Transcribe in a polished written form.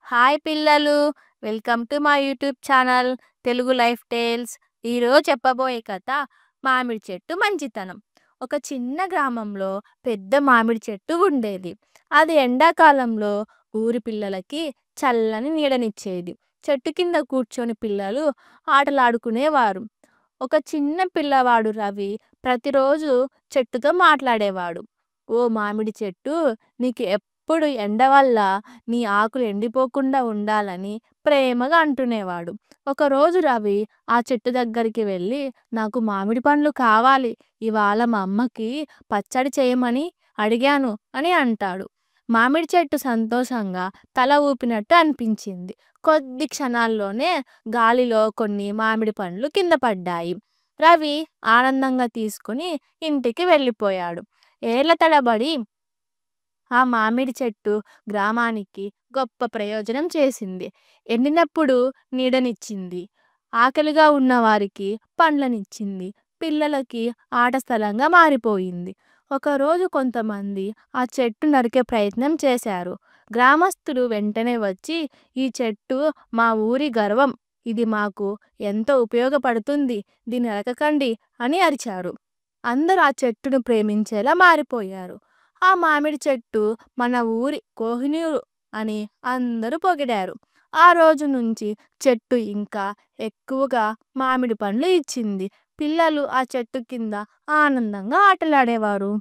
Hi పిల్లలు, welcome to మా YouTube channel Telugu life tales. ఈరోజు చెప్పబోయే కథ మామిడి చెట్టు మంచితనం. ఒక చిన్న గ్రామంలో పెద్ద మామిడి చెట్టు ఉండేది. అది ఎండాకాలంలో ఊరి పిల్లలకి చల్లని నీడనిచ్చేది. చెట్టు కింద కూర్చొని పిల్లలు ఆటలాడుకునేవారు. ఒక చిన్న పిల్లవాడు రవి ప్రతిరోజు చెట్టుతో మాట్లాడేవాడు. ఓ మామిడి చెట్టు, నీకు ఎప్పుడు ఎండ వల్ల నీ ఆకులు ఎండిపోకుండా ఉండాలని ప్రేమగా అంటునేవాడు. ఒకరోజు రవి ఆ చెట్టు దగ్గరికి వెళ్ళి, నాకు మామిడి పండ్లు కావాలి, ఇవాళ మా అమ్మకి పచ్చడి చేయమని అడిగాను అని అంటాడు. మామిడి చెట్టు సంతోషంగా తల ఊపినట్టు అనిపించింది. కొద్ది క్షణాల్లోనే గాలిలో కొన్ని మామిడి పండ్లు కింద పడ్డాయి. రవి ఆనందంగా తీసుకుని ఇంటికి వెళ్ళిపోయాడు. ఏళ్ల తడబడి ఆ మామిడి చెట్టు గ్రామానికి గొప్ప ప్రయోజనం చేసింది. ఎండినప్పుడు నీడనిచ్చింది, ఆకలిగా ఉన్నవారికి పండ్లనిచ్చింది, పిల్లలకి ఆట స్థలంగా మారిపోయింది. ఒకరోజు కొంతమంది ఆ చెట్టు నరికే ప్రయత్నం చేశారు. గ్రామస్తులు వెంటనే వచ్చి, ఈ చెట్టు మా ఊరి గర్వం, ఇది మాకు ఎంతో ఉపయోగపడుతుంది, దీన్ని నరకకండి అని అరిచారు. అందరూ ఆ చెట్టును ప్రేమించేలా మారిపోయారు. ఆ మామిడి చెట్టు మన ఊరి కోహినూరు అని అందరూ పొగిడారు. ఆ రోజు నుంచి చెట్టు ఇంకా ఎక్కువగా మామిడి పండ్లు ఇచ్చింది. పిల్లలు ఆ చెట్టు కింద ఆనందంగా ఆటలాడేవారు.